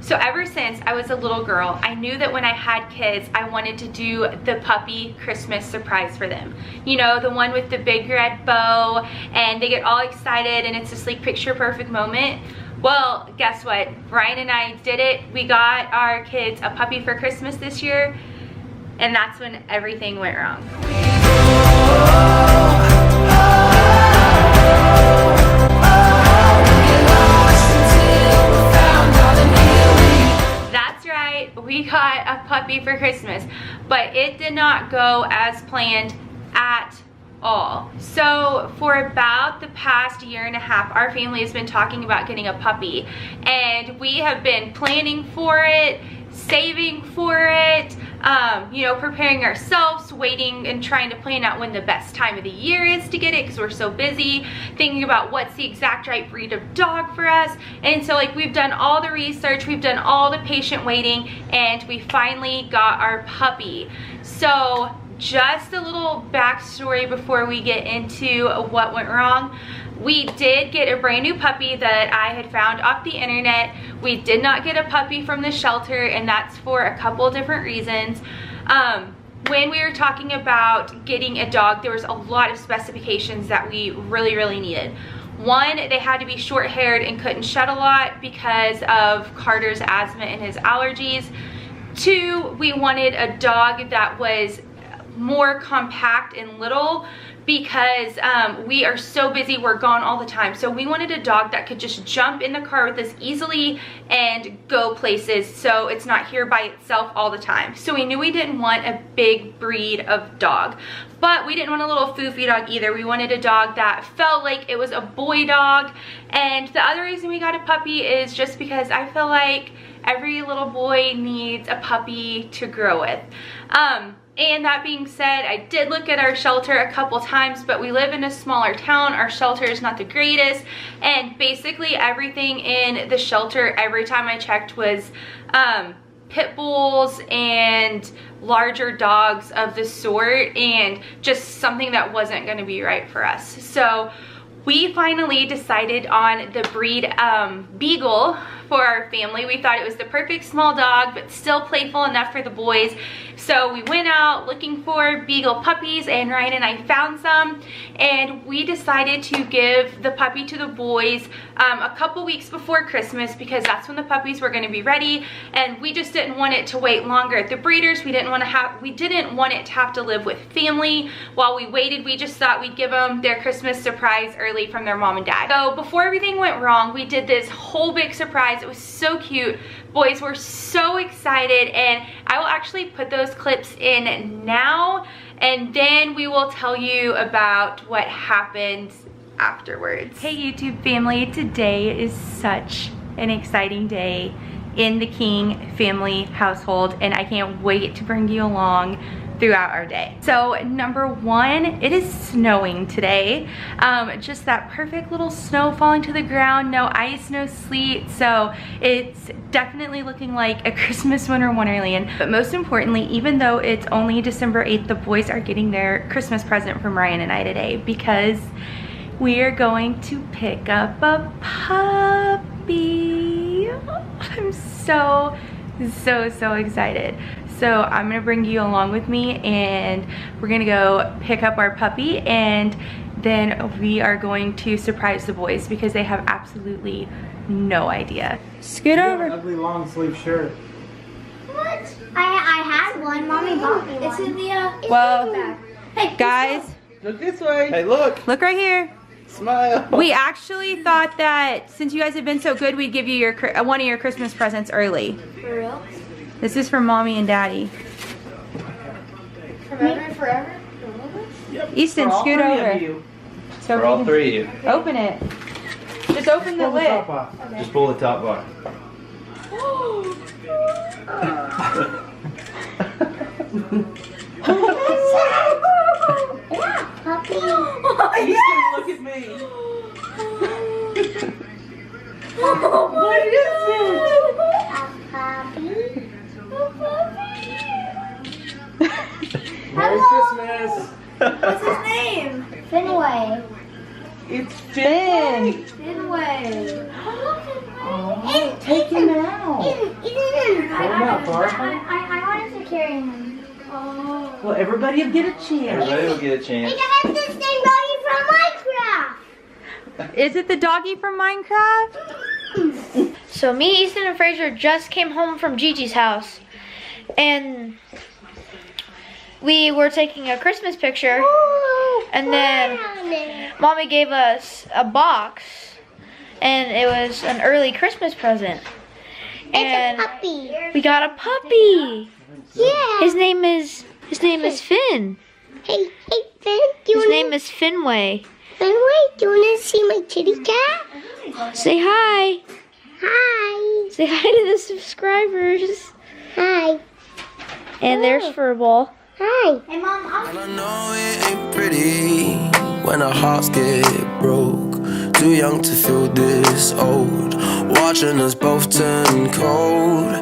So ever since I was a little girl, I knew that when I had kids, I wanted to do the puppy Christmas surprise for them. You know, the one with the big red bow, and they get all excited and it's this like picture perfect moment. Well, guess what? Ryan and I did it. We got our kids a puppy for Christmas this year, and that's when everything went wrong. We got a puppy for Christmas, but it did not go as planned at all. So for about the past year and a half, our family has been talking about getting a puppy, and we have been planning for it, saving for it, you know, preparing ourselves, waiting and trying to plan out when the best time of the year is to get it because we're so busy, thinking about what's the exact right breed of dog for us. And so like we've done all the research, we've done all the patient waiting, and we finally got our puppy. So just a little backstory before we get into what went wrong. We did get a brand new puppy that I had found off the internet. We did not get a puppy from the shelter, and that's for a couple different reasons. When we were talking about getting a dog, there was a lot of specifications that we really needed. One, they had to be short-haired and couldn't shed a lot because of Carter's asthma and his allergies. Two, we wanted a dog that was more compact and little because we are so busy, we're gone all the time. So we wanted a dog that could just jump in the car with us easily and go places, so it's not here by itself all the time. So we knew we didn't want a big breed of dog, but we didn't want a little foofy dog either. We wanted a dog that felt like it was a boy dog. And the other reason we got a puppy is just because I feel like every little boy needs a puppy to grow with. And that being said, I did look at our shelter a couple times, but we live in a smaller town. Our shelter is not the greatest, and basically everything in the shelter, every time I checked, was pit bulls and larger dogs of the sort, and just something that wasn't going to be right for us. So we finally decided on the breed Beagle for our family. We thought it was the perfect small dog, but still playful enough for the boys. So we went out looking for Beagle puppies, and Ryan and I found some, and we decided to give the puppy to the boys a couple weeks before Christmas because that's when the puppies were going to be ready, and we just didn't want it to wait longer at the breeders. We didn't want it to have to live with family while we waited. We just thought we'd give them their Christmas surprise early from their mom and dad. So before everything went wrong, we did this whole big surprise. It was so cute. Boys were so excited, and I will actually put those clips in now, and then we will tell you about what happened afterwards. Hey YouTube family, today is such an exciting day in the King family household, and I can't wait to bring you along throughout our day. So number one, it is snowing today. Just that perfect little snow falling to the ground, no ice, no sleet. So it's definitely looking like a Christmas winter wonderland. But most importantly, even though it's only December 8th, the boys are getting their Christmas present from Ryan and I today because we are going to pick up a puppy. I'm so excited. So I'm gonna bring you along with me, and we're gonna go pick up our puppy, and then we are going to surprise the boys because they have absolutely no idea. Scoot over. An ugly long sleeve shirt. What? I had one. Mommy bought me one. It's in the well, hey, guys, look this way. Hey, look. Look right here. Smile. We actually thought that since you guys have been so good, we'd give you your one of your Christmas presents early. For real? This is for Mommy and Daddy. Forever? Yep. Easton, scoot over. For all three of you. Open it. Just open the lid. Okay. Just pull the top bar. Puppy. Easton, look at me. What is it? A puppy. Merry Christmas. What's his name? Finway. It's Finn. Finway. Oh, look at Oh, take him out. I wanted to carry him. Oh. Well, everybody will get a chance. Everybody will get a chance. It's the same doggy from Minecraft. Is it the doggy from Minecraft? So me, Ethan, and Fraser just came home from Gigi's house, and we were taking a Christmas picture, and then Mommy gave us a box, and it was an early Christmas present. And it's a puppy. we got a puppy. Yeah. His name is Finn. Hey, Finn. His name is Finway. Finway, do you want to see my kitty cat? Say hi. Hi. Say hi to the subscribers. Hi. And there's Furball. Hi. Hey, Mom. And I know it ain't pretty when our hearts get broke. Too young to feel this old, watching us both turn cold.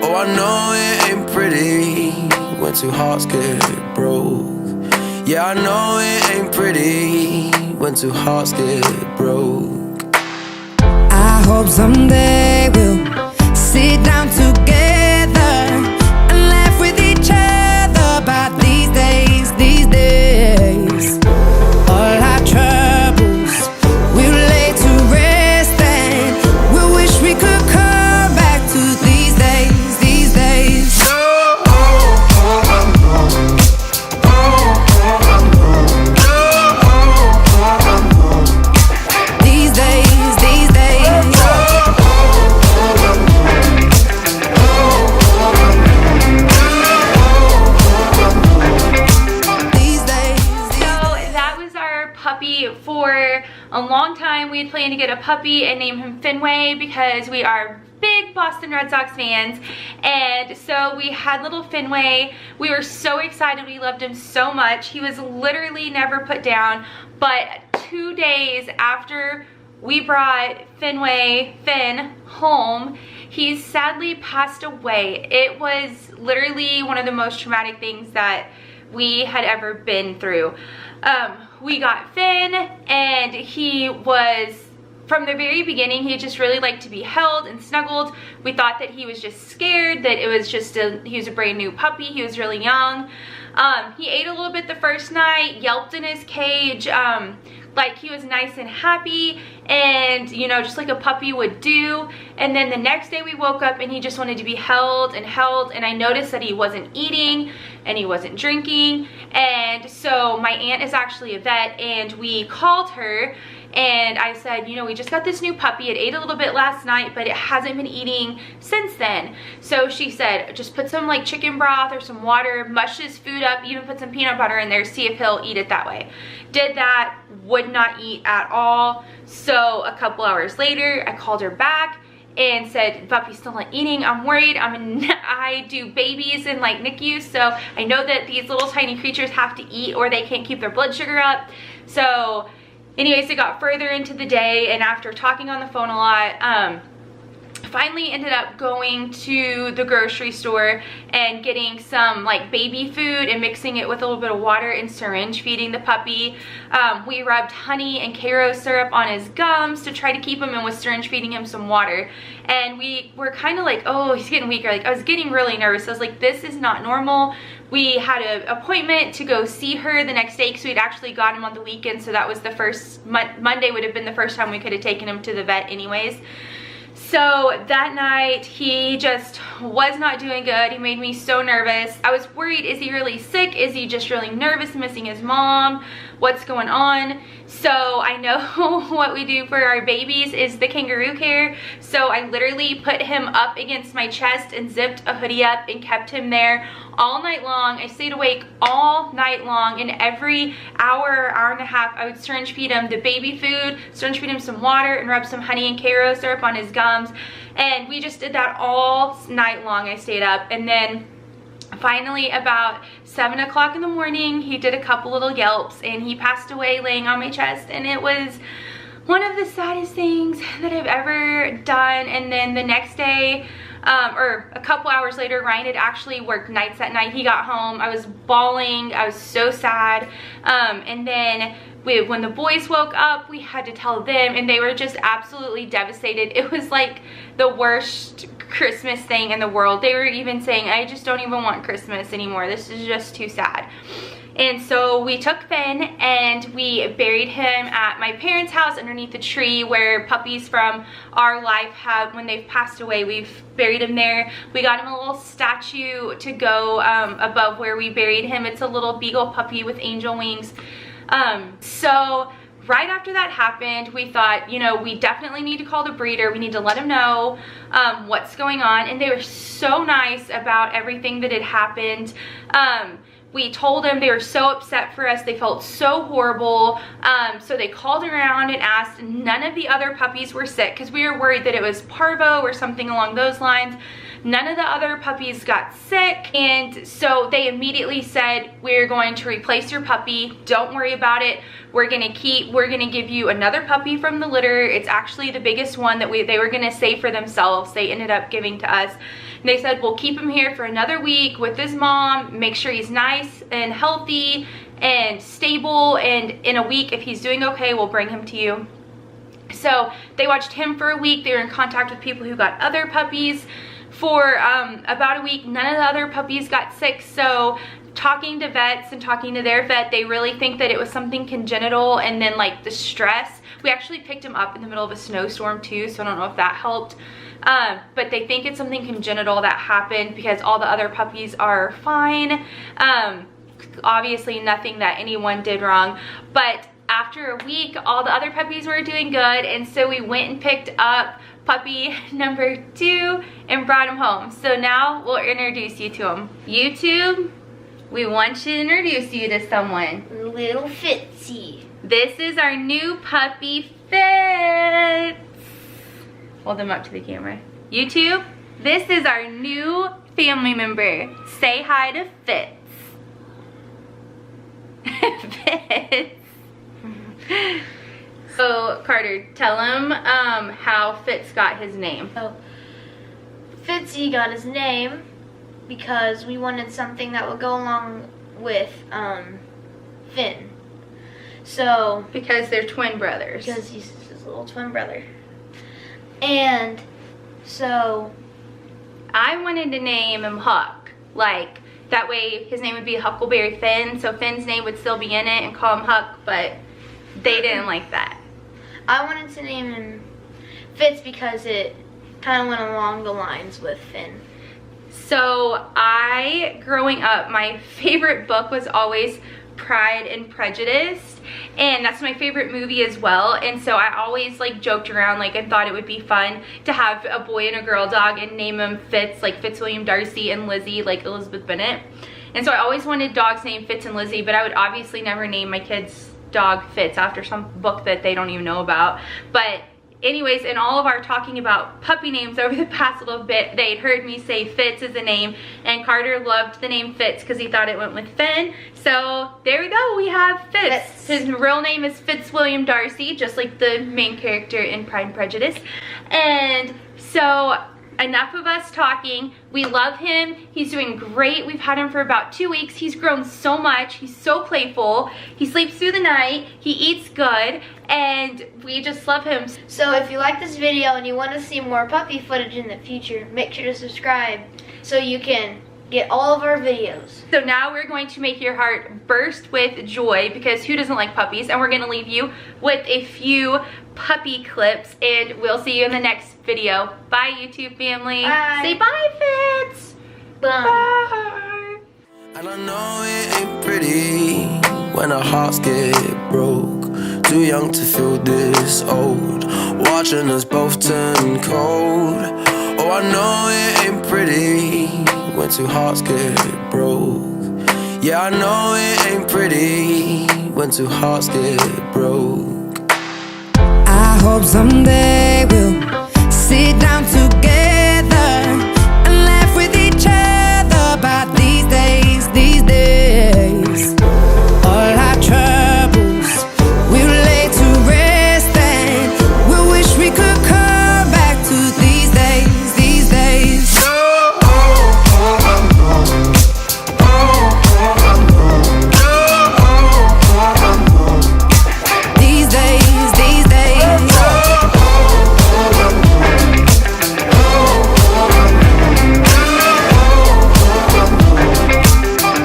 Oh, I know it ain't pretty when two hearts get broke. Yeah, I know it ain't pretty when two hearts get broke. I hope someday we'll sit down together and laugh with each other about these days, these days. All our troubles we'll lay to rest, and we'll wish we could come back to these days, these days. These days, these days. Puppy for a long time. We had planned to get a puppy and name him Finway because we are big Boston Red Sox fans, and so we had little Finway. We were so excited. We loved him so much. He was literally never put down, but 2 days after we brought Finn home, he sadly passed away. It was literally one of the most traumatic things that we had ever been through. We got Finn, and he was, from the very beginning, he just really liked to be held and snuggled. We thought that he was just scared, that it was just he was a brand new puppy. He was really young. He ate a little bit the first night, yelped in his cage, like he was nice and happy, and you know, just like a puppy would do. And then the next day we woke up and he just wanted to be held, and I noticed that he wasn't eating and he wasn't drinking. And so my aunt is actually a vet, and we called her and I said, you know, we just got this new puppy. It ate a little bit last night, but it hasn't been eating since then. So she said, just put some like chicken broth or some water, mush his food up, even put some peanut butter in there, see if he'll eat it that way. Did that, would not eat at all. So a couple hours later, I called her back and said, puppy's still not eating. I'm worried. I do babies in like NICUs, so I know that these little tiny creatures have to eat or they can't keep their blood sugar up. So anyways, it got further into the day, and after talking on the phone a lot, finally ended up going to the grocery store and getting some like baby food and mixing it with a little bit of water and syringe feeding the puppy. We rubbed honey and Karo syrup on his gums to try to keep him, and with syringe feeding him some water. And we were kind of like, oh, he's getting weaker. Like, I was getting really nervous. I was like, this is not normal. We had an appointment to go see her the next day because we'd actually got him on the weekend, so that was the first, Monday would have been the first time we could have taken him to the vet anyways. So that night, he just was not doing good. He made me so nervous. I was worried, is he really sick? Is he just really nervous, missing his mom? What's going on? So I know what we do for our babies is the kangaroo care. So I literally put him up against my chest and zipped a hoodie up and kept him there all night long. I stayed awake all night long, and every hour, hour and a half, I would syringe feed him the baby food, syringe feed him some water, and rub some honey and Karo syrup on his gums. And we just did that all night long. I stayed up, and then finally about 7 o'clock in the morning, he did a couple little yelps and he passed away laying on my chest, and it was one of the saddest things that I've ever done. And then the next day, or a couple hours later, Ryan had actually worked nights that night. He got home. I was bawling. I was so sad. And then when the boys woke up, we had to tell them, and they were just absolutely devastated. It was like the worst Christmas thing in the world. They were even saying, I just don't even want Christmas anymore. This is just too sad. And so we took Finn and we buried him at my parents' house underneath the tree where puppies from our life have, when they've passed away, we've buried him there. We got him a little statue to go above where we buried him. It's a little beagle puppy with angel wings. So right after that happened, we thought, you know, we definitely need to call the breeder. We need to let him know what's going on. And they were so nice about everything that had happened. We told them, they were so upset for us. They felt so horrible. So they called around and asked. None of the other puppies were sick because we were worried that it was parvo or something along those lines. None of the other puppies got sick. And so they immediately said, we're going to replace your puppy. Don't worry about it. We're gonna give you another puppy from the litter. It's actually the biggest one that they were gonna save for themselves. They ended up giving to us. And they said, we'll keep him here for another week with his mom, make sure he's nice and healthy and stable, and in a week, if he's doing okay, we'll bring him to you. So they watched him for a week. They were in contact with people who got other puppies for about a week. None of the other puppies got sick. So talking to vets and talking to their vet, they really think that it was something congenital, and then like the stress. We actually picked him up in the middle of a snowstorm too, so I don't know if that helped. But they think it's something congenital that happened because all the other puppies are fine. Obviously nothing that anyone did wrong, but after a week, all the other puppies were doing good, and so we went and picked up puppy number 2 and brought him home. So now we'll introduce you to him. YouTube, we want to introduce you to someone. Little Fitzy. This is our new puppy, Fitz. Hold him up to the camera. YouTube, this is our new family member. Say hi to Fitz. Fitz. So Carter, tell him how Fitz got his name. So Fitzy got his name because we wanted something that would go along with Finn. So because they're twin brothers. Because he's his little twin brother. And so I wanted to name him Huck. Like that way his name would be Huckleberry Finn, so Finn's name would still be in it and call him Huck, but they didn't like that. I wanted to name him Fitz because it kind of went along the lines with Finn. So growing up, my favorite book was always Pride and Prejudice, and that's my favorite movie as well. And so I always like joked around like and thought it would be fun to have a boy and a girl dog and name them Fitz, like Fitzwilliam Darcy, and Lizzie like Elizabeth Bennet. And so I always wanted dogs named Fitz and Lizzie, but I would obviously never name my kids dog Fitz after some book that they don't even know about. But anyways, in all of our talking about puppy names over the past little bit, they'd heard me say Fitz as a name, and Carter loved the name Fitz because he thought it went with Finn. So there we go, we have Fitz. His real name is Fitzwilliam Darcy, just like the main character in Pride and Prejudice. And so enough of us talking. We love him. He's doing great. We've had him for about 2 weeks. He's grown so much. He's so playful. He sleeps through the night. He eats good, and we just love him. So if you like this video and you want to see more puppy footage in the future, make sure to subscribe so you can get all of our videos. So now we're going to make your heart burst with joy, because who doesn't like puppies? And we're going to leave you with a few puppy clips, and we'll see you in the next video. Bye, YouTube family. Bye. Say bye, Fitz. Bye. Bye. And I know it ain't pretty when our hearts get broke. Too young to feel this old, watching us both turn cold. Oh, I know it ain't pretty when two hearts get broke. Yeah, I know it ain't pretty when two hearts get broke. I hope someday we'll sit down together